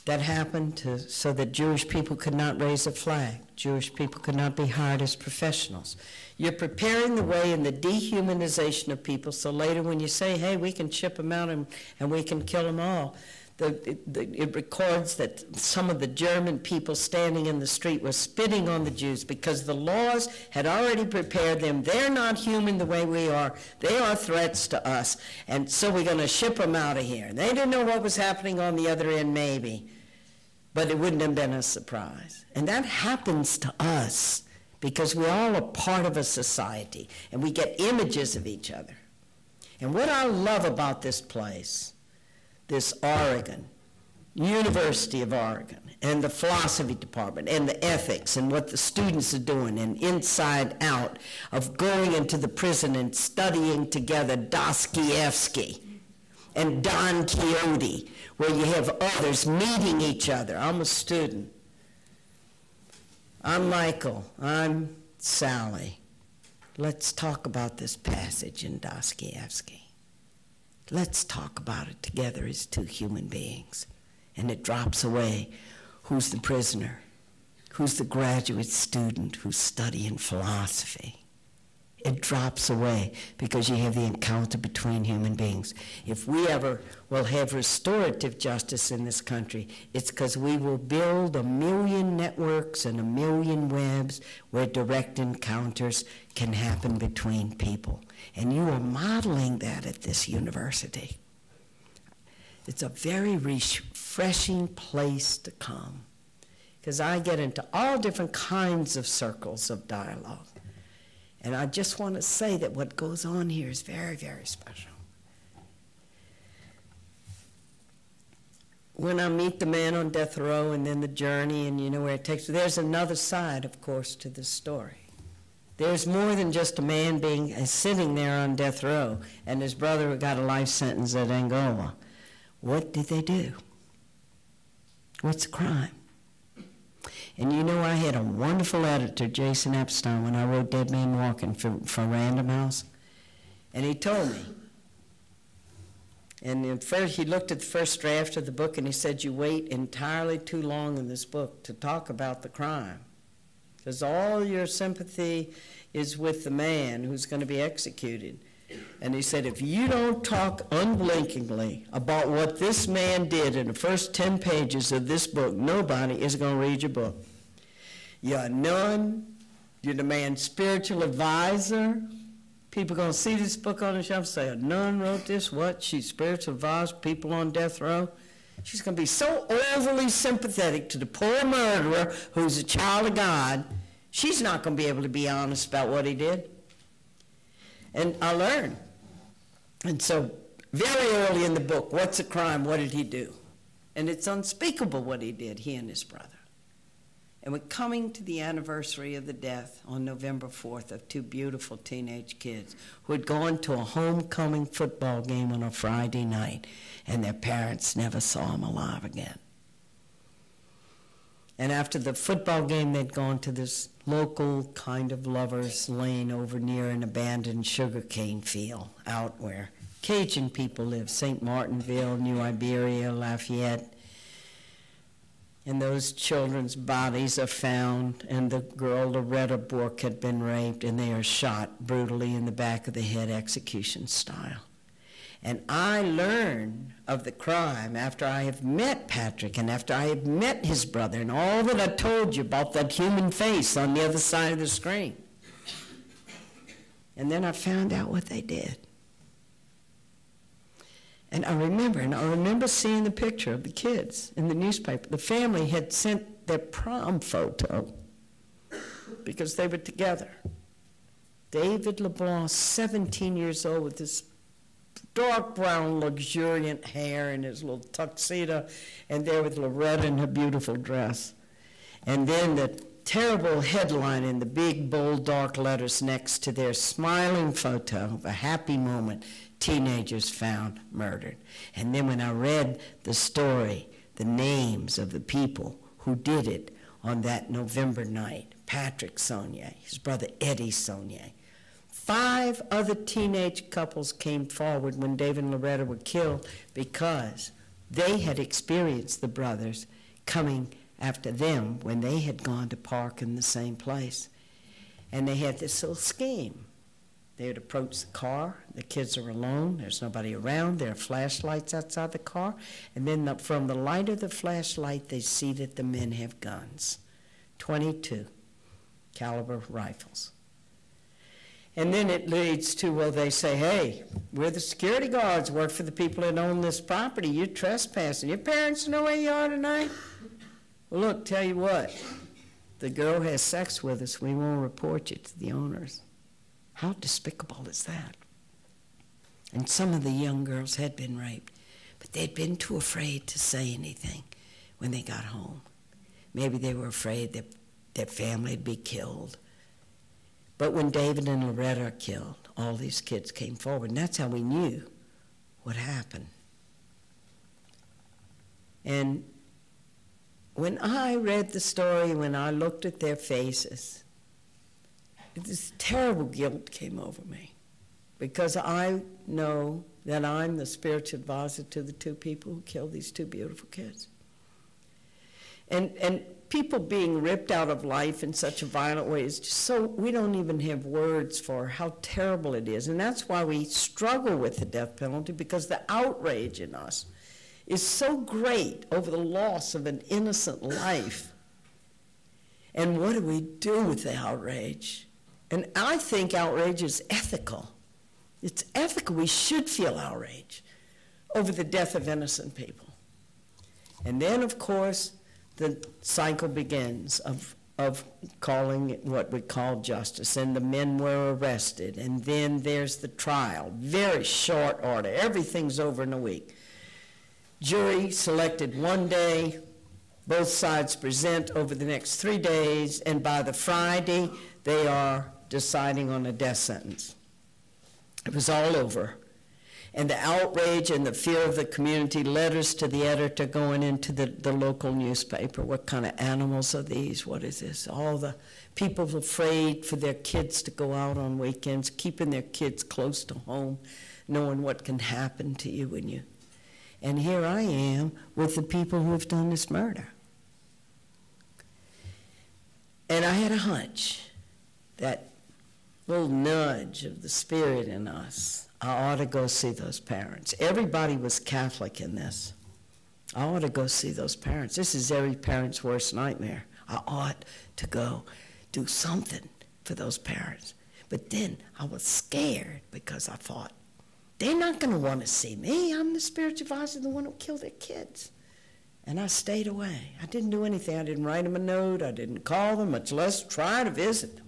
that happened so that Jewish people could not raise a flag. Jewish people could not be hired as professionals. You're preparing the way in the dehumanization of people, so later when you say, hey, we can ship them out and we can kill them all, it records that some of the German people standing in the street were spitting on the Jews because the laws had already prepared them. They're not human the way we are. They are threats to us, and so we're going to ship them out of here. They didn't know what was happening on the other end, maybe, but it wouldn't have been a surprise. And that happens to us because we're all a part of a society, and we get images of each other. And what I love about this place, this Oregon, University of Oregon, and the philosophy department, and the ethics, and what the students are doing, and inside out of going into the prison and studying together Dostoevsky and Don Quixote, where you have others meeting each other. I'm a student. I'm Michael. I'm Sally. let's talk about this passage in Dostoevsky. Let's talk about it together as two human beings. And it drops away. Who's the prisoner? Who's the graduate student who's studying philosophy? It drops away because you have the encounter between human beings. If we ever will have restorative justice in this country, it's because we will build 1 million networks and 1 million webs where direct encounters can happen between people. And you are modeling that at this university. It's a very refreshing place to come because I get into all different kinds of circles of dialogue. And I just want to say that what goes on here is very, very special. When I meet the man on death row and then the journey and you know where it takes, there's another side, of course, to this story. There's more than just a man sitting there on death row and his brother who got a life sentence at Angola. What did they do? What's the crime? And you know, I had a wonderful editor, Jason Epstein, when I wrote Dead Man Walking for Random House. And he told me. And at first, he looked at the first draft of the book and he said, you wait entirely too long in this book to talk about the crime. Because all your sympathy is with the man who's going to be executed. And he said, if you don't talk unblinkingly about what this man did in the first 10 pages of this book, nobody is going to read your book. You're a nun. You're the man's spiritual advisor. People are going to see this book on the shelf and say, a nun wrote this? What? She's spiritual advisor, people on death row? She's going to be so overly sympathetic to the poor murderer who's a child of God, she's not going to be able to be honest about what he did. And I learned. And so very early in the book, what's a crime? What did he do? And it's unspeakable what he did, he and his brother. And we're coming to the anniversary of the death on November 4th of two beautiful teenage kids who had gone to a homecoming football game on a Friday night, and their parents never saw them alive again. And after the football game, they'd gone to this local kind of lover's lane over near an abandoned sugarcane field out where Cajun people live, St. Martinville, New Iberia, Lafayette. And those children's bodies are found, and the girl, Loretta Bourke, had been raped, and they are shot brutally in the back of the head, execution style. And I learn of the crime after I have met Patrick and after I have met his brother and all that I told you about that human face on the other side of the screen. And then I found out what they did. And I remember seeing the picture of the kids in the newspaper. The family had sent their prom photo because they were together. David LeBlanc, 17 years old with this dark brown, luxuriant hair and his little tuxedo, and there with Loretta in her beautiful dress. And then the terrible headline in the big, bold, dark letters next to their smiling photo of a happy moment, teenagers found murdered. And then when I read the story, the names of the people who did it on that November night, Patrick Saunier, his brother Eddie Saunier, 5 other teenage couples came forward when David and Loretta were killed because they had experienced the brothers coming after them when they had gone to park in the same place. And they had this little scheme. They would approach the car, the kids are alone, there's nobody around, there are flashlights outside the car, and then from the light of the flashlight they see that the men have guns, 22 caliber rifles. And then it leads to, well, they say, hey, we're the security guards, work for the people that own this property. You're trespassing. Your parents know where you are tonight? Well, look, tell you what. The girl has sex with us. We won't report you to the owners. How despicable is that? And some of the young girls had been raped, but they'd been too afraid to say anything when they got home. Maybe they were afraid that their family would be killed. But when David and Loretta are killed, all these kids came forward, and that's how we knew what happened. And when I read the story, when I looked at their faces, this terrible guilt came over me because I know that I'm the spiritual advisor to the two people who killed these two beautiful kids. And people being ripped out of life in such a violent way is just so, we don't even have words for how terrible it is. And that's why we struggle with the death penalty, because the outrage in us is so great over the loss of an innocent life. And what do we do with the outrage? And I think outrage is ethical. It's ethical. We should feel outrage over the death of innocent people. And then, of course, the cycle begins of calling it what we call justice, and the men were arrested, and then there's the trial. Very short order. Everything's over in a week. Jury selected one day. Both sides present over the next 3 days, and by the Friday, they are deciding on a death sentence. It was all over. And the outrage and the fear of the community, letters to the editor going into the local newspaper. What kind of animals are these? What is this? All the people afraid for their kids to go out on weekends, keeping their kids close to home, knowing what can happen to you when you... And here I am with the people who have done this murder. And I had a hunch, that little nudge of the spirit in us. I ought to go see those parents. Everybody was Catholic in this. I ought to go see those parents. This is every parent's worst nightmare. I ought to go do something for those parents. But then I was scared because I thought, they're not going to want to see me. I'm the spiritual advisor, the one who killed their kids. And I stayed away. I didn't do anything. I didn't write them a note. I didn't call them, much less try to visit them.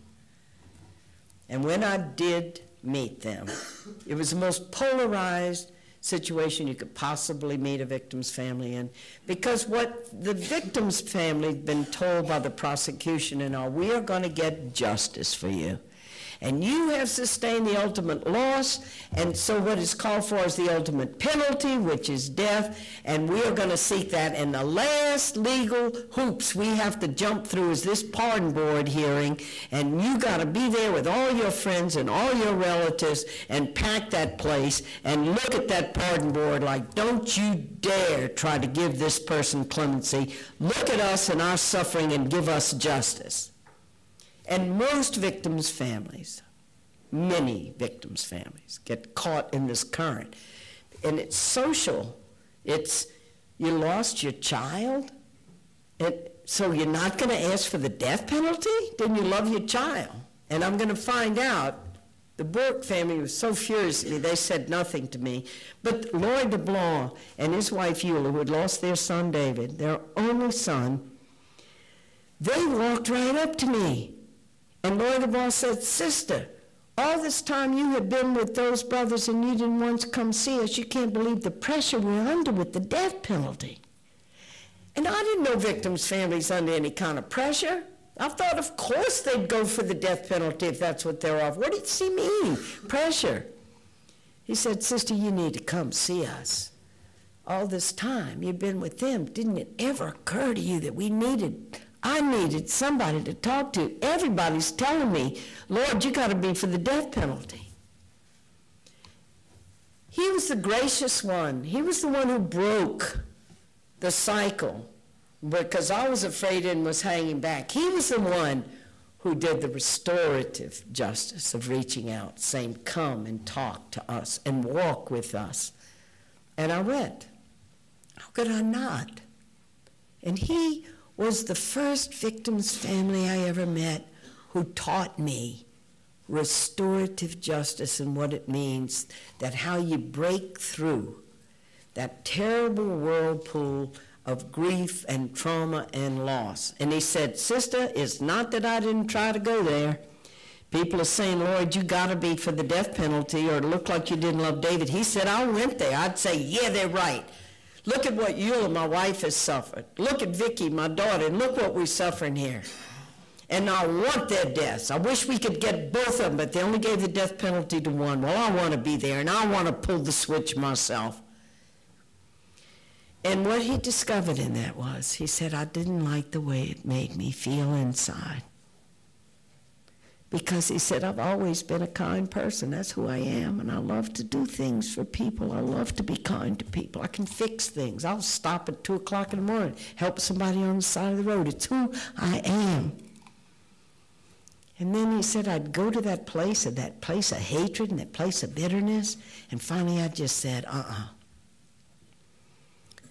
And when I did meet them, it was the most polarized situation you could possibly meet a victim's family in, because what the victim's family had been told by the prosecution and all, we are going to get justice for you. And you have sustained the ultimate loss, and so what is called for is the ultimate penalty, which is death, and we are going to seek that. And the last legal hoops we have to jump through is this pardon board hearing, and you got to be there with all your friends and all your relatives and pack that place and look at that pardon board like, don't you dare try to give this person clemency. Look at us and our suffering and give us justice. And most victims' families, many victims' families, get caught in this current. And it's social. It's, you lost your child, and so you're not going to ask for the death penalty? Then you love your child. And I'm going to find out, the Burke family was so furious at me, they said nothing to me. But Lloyd DeBlanc and his wife Eula, who had lost their son David, their only son, they walked right up to me. And Lloyd DeBlanc said, sister, all this time you had been with those brothers and you didn't once come see us. You can't believe the pressure we're under with the death penalty. And I didn't know victims' families under any kind of pressure. I thought, of course, they'd go for the death penalty if that's what they're off. What did he mean? Pressure. He said, sister, you need to come see us. All this time you've been with them, didn't it ever occur to you that I needed somebody to talk to? Everybody's telling me, Lord, you got to be for the death penalty. He was the gracious one. He was the one who broke the cycle because I was afraid and was hanging back. He was the one who did the restorative justice of reaching out, saying, come and talk to us and walk with us. And I went. How could I not? And he was the first victim's family I ever met who taught me restorative justice and what it means, that how you break through that terrible whirlpool of grief and trauma and loss. And he said, sister, it's not that I didn't try to go there. People are saying, Lord, you got to be for the death penalty, or it looked like you didn't love David. He said, I went there. I'd say, yeah, they're right. Look at what Eula, my wife, has suffered. Look at Vicky, my daughter, and look what we're suffering here. And I want their deaths. I wish we could get both of them, but they only gave the death penalty to one. Well, I want to be there, and I want to pull the switch myself. And what he discovered in that was, he said, I didn't like the way it made me feel inside. Because he said, I've always been a kind person. That's who I am. And I love to do things for people. I love to be kind to people. I can fix things. I'll stop at 2 o'clock in the morning, help somebody on the side of the road. It's who I am. And then he said, I'd go to that place of hatred and that place of bitterness. And finally I just said,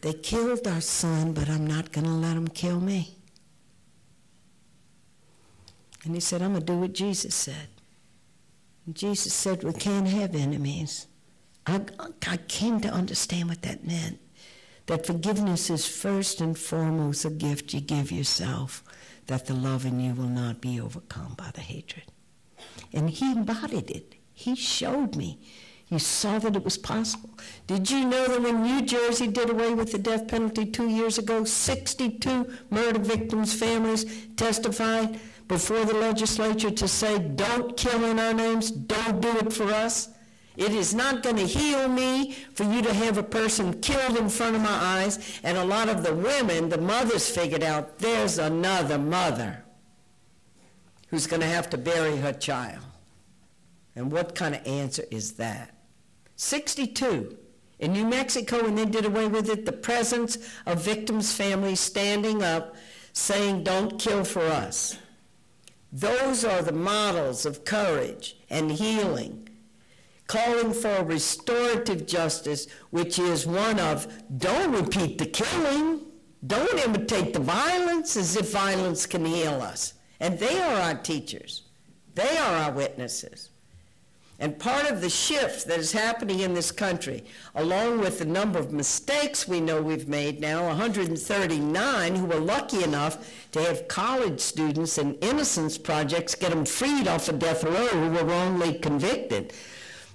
They killed our son, but I'm not going to let them kill me. And he said, I'm going to do what Jesus said. And Jesus said, we can't have enemies. I came to understand what that meant. That forgiveness is first and foremost a gift you give yourself, that the love in you will not be overcome by the hatred. And he embodied it. He showed me. You saw that it was possible. Did you know that when New Jersey did away with the death penalty 2 years ago, 62 murder victims' families testified before the legislature to say, don't kill in our names, don't do it for us? It is not going to heal me for you to have a person killed in front of my eyes. And a lot of the women, the mothers, figured out there's another mother who's going to have to bury her child. And what kind of answer is that? 62. In New Mexico, when they did away with it, the presence of victims' families standing up saying, don't kill for us. Those are the models of courage and healing, calling for restorative justice, which is one of don't repeat the killing, don't imitate the violence as if violence can heal us. And they are our teachers. They are our witnesses. And part of the shift that is happening in this country, along with the number of mistakes we know we've made now, 139 who were lucky enough to have college students and innocence projects get them freed off of death row who were wrongly convicted.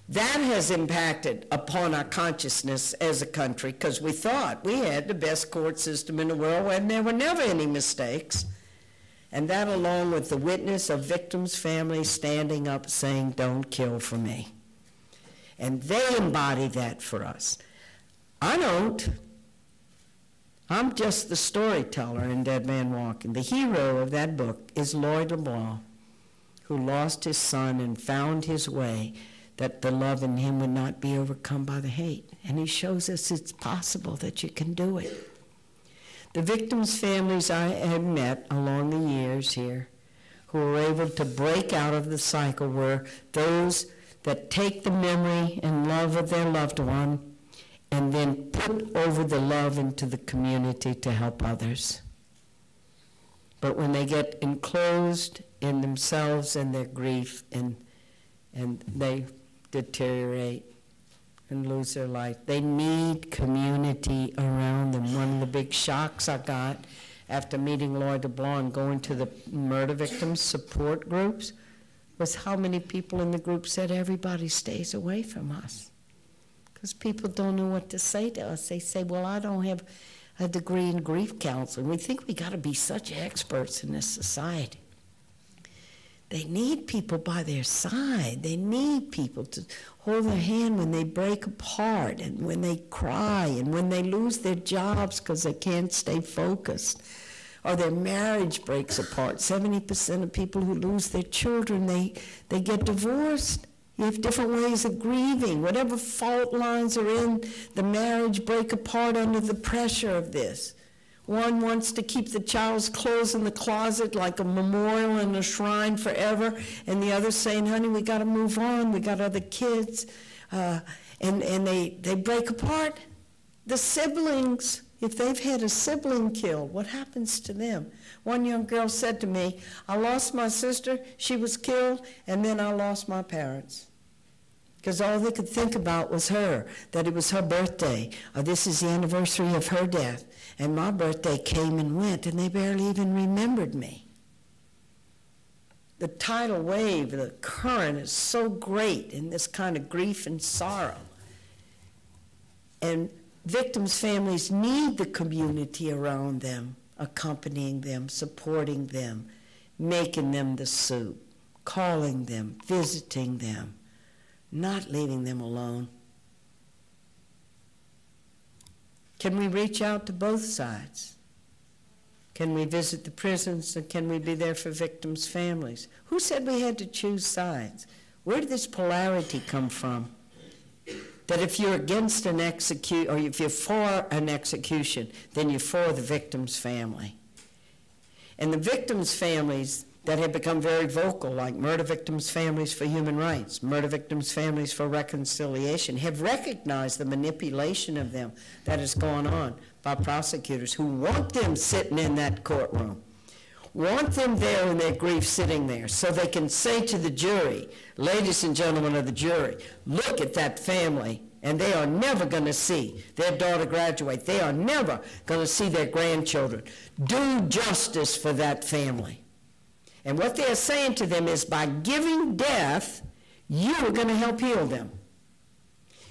That has impacted upon our consciousness as a country because we thought we had the best court system in the world and there were never any mistakes. And that along with the witness of victims' families standing up saying, don't kill for me. And they embody that for us. I don't. I'm just the storyteller in Dead Man Walking. The hero of that book is Lloyd LeBlanc, who lost his son and found his way that the love in him would not be overcome by the hate. And he shows us it's possible that you can do it. The victims' families I have met along the years here who are able to break out of the cycle were those that take the memory and love of their loved one and then put over the love into the community to help others. But when they get enclosed in themselves and their grief and they deteriorate and lose their life. They need community around them. One of the big shocks I got after meeting Lloyd LeBlanc and going to the murder victims support groups was how many people in the group said everybody stays away from us. Because people don't know what to say to us. They say, well, I don't have a degree in grief counseling. We think we got to be such experts in this society. They need people by their side. They need people to hold their hand when they break apart and when they cry and when they lose their jobs because they can't stay focused or their marriage breaks apart. 70% of people who lose their children, they get divorced. You have different ways of grieving. Whatever fault lines are in the marriage break apart under the pressure of this. One wants to keep the child's clothes in the closet like a memorial and a shrine forever, and the other's saying, honey, we got to move on, we got other kids, and they break apart. The siblings, if they've had a sibling killed, what happens to them? One young girl said to me, I lost my sister, she was killed, and then I lost my parents. Because all they could think about was her, that it was her birthday, or this is the anniversary of her death. And my birthday came and went, and they barely even remembered me. The tidal wave, the current is so great in this kind of grief and sorrow. And victims' families need the community around them, accompanying them, supporting them, making them the soup, calling them, visiting them, not leaving them alone. Can we reach out to both sides? Can we visit the prisons, and can we be there for victims' families? Who said we had to choose sides? Where did this polarity come from? That if you're against an execution, or if you're for an execution, then you're for the victim's family. And the victims' families that have become very vocal, like Murder Victims' Families for Human Rights, Murder Victims' Families for Reconciliation, have recognized the manipulation of them that has gone on by prosecutors who want them sitting in that courtroom, want them there in their grief sitting there, so they can say to the jury, ladies and gentlemen of the jury, look at that family, and they are never going to see their daughter graduate. They are never going to see their grandchildren. Do justice for that family. And what they're saying to them is, by giving death, you are going to help heal them.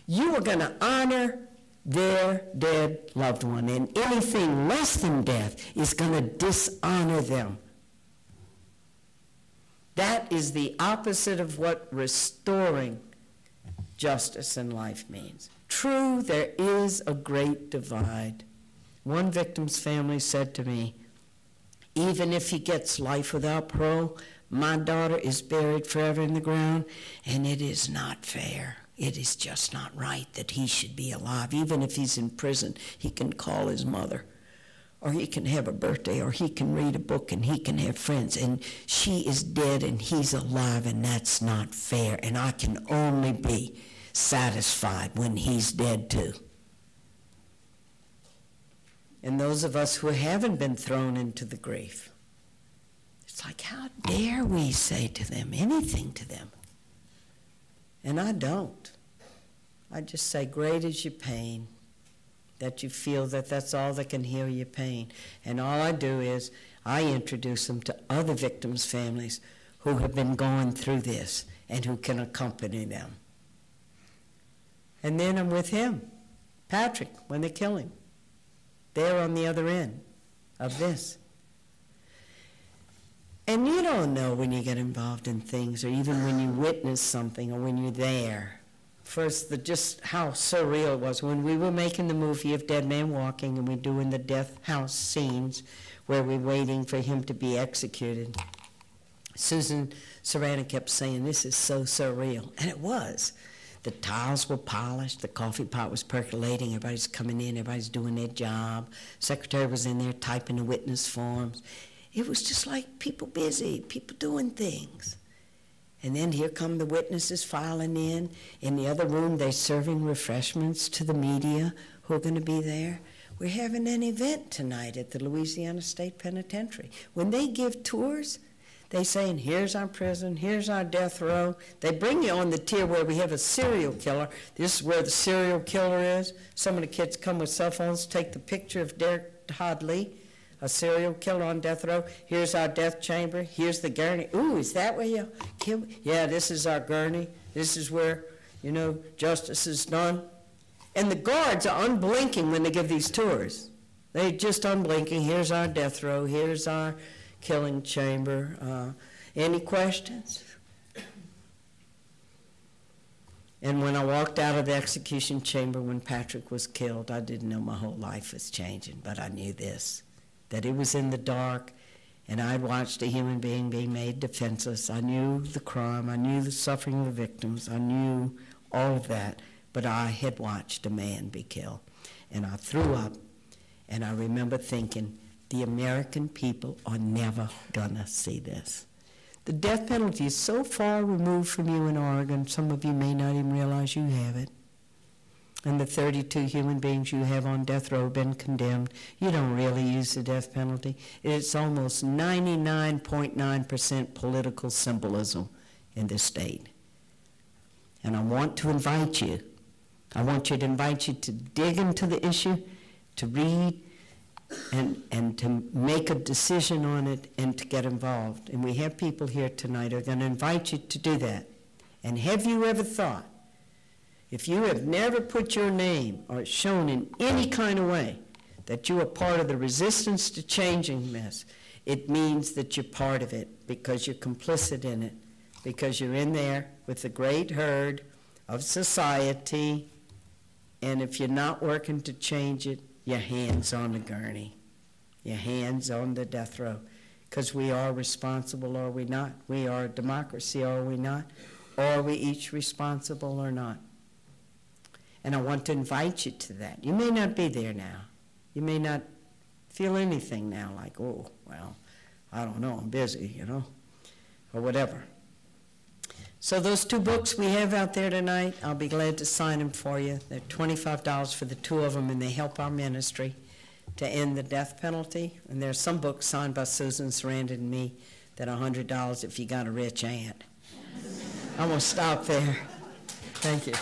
You are going to honor their dead loved one, and anything less than death is going to dishonor them. That is the opposite of what restoring justice in life means. True, there is a great divide. One victim's family said to me, even if he gets life without parole, my daughter is buried forever in the ground, and it is not fair. It is just not right that he should be alive. Even if he's in prison, he can call his mother, or he can have a birthday, or he can read a book, and he can have friends. And she is dead, and he's alive, and that's not fair. And I can only be satisfied when he's dead too. And those of us who haven't been thrown into the grief, it's like, how dare we say to them anything to them? And I don't. I just say, great is your pain, that you feel that that's all that can heal your pain. And all I do is I introduce them to other victims' families who have been going through this and who can accompany them. And then I'm with him, Patrick, when they kill him. They're on the other end of this. And you don't know when you get involved in things, or even when you witness something, or when you're there. First, just how surreal it was when we were making the movie of Dead Man Walking, and we're doing the death house scenes where we're waiting for him to be executed. Susan Sarandon kept saying, this is so surreal. And it was. The tiles were polished, the coffee pot was percolating, everybody's coming in, everybody's doing their job. Secretary was in there typing the witness forms. It was just like people busy, people doing things. And then here come the witnesses filing in. In the other room, they're serving refreshments to the media who are going to be there. We're having an event tonight at the Louisiana State Penitentiary. When they give tours, they say, here's our prison, here's our death row. They bring you on the tier where we have a serial killer. This is where the serial killer is. Some of the kids come with cell phones, take the picture of Derek Todd Lee, a serial killer on death row. Here's our death chamber. Here's the gurney. Ooh, is that where you kill? Yeah, this is our gurney. This is where, justice is done. And the guards are unblinking when they give these tours. They're just unblinking. Here's our death row. Here's our killing chamber. Any questions? And when I walked out of the execution chamber when Patrick was killed, I didn't know my whole life was changing, but I knew this, that it was in the dark, and I'd watched a human being being made defenseless. I knew the crime. I knew the suffering of the victims. I knew all of that, but I had watched a man be killed. And I threw up, and I remember thinking, the American people are never gonna see this. The death penalty is so far removed from you in Oregon, some of you may not even realize you have it. And the 32 human beings you have on death row have been condemned. You don't really use the death penalty. It's almost 99.9% political symbolism in this state. And I want to invite you. I want to invite you to dig into the issue, to read, and to make a decision on it and to get involved. And we have people here tonight who are going to invite you to do that. And have you ever thought, if you have never put your name or shown in any kind of way that you are part of the resistance to changing this, it means that you're part of it because you're complicit in it, because you're in there with the great herd of society, and if you're not working to change it, your hands on the gurney. your hands on the death row, because we are responsible, or we not? We are a democracy, or we not? Or are we each responsible or not? And I want to invite you to that. You may not be there now. You may not feel anything now, like, oh, well, I don't know, I'm busy, you know, or whatever. So those 2 books we have out there tonight, I'll be glad to sign them for you. They're $25 for the 2 of them, and they help our ministry to end the death penalty. And there's some books signed by Susan Sarandon and me that are $100 if you got a rich aunt. I'm going to stop there. Thank you.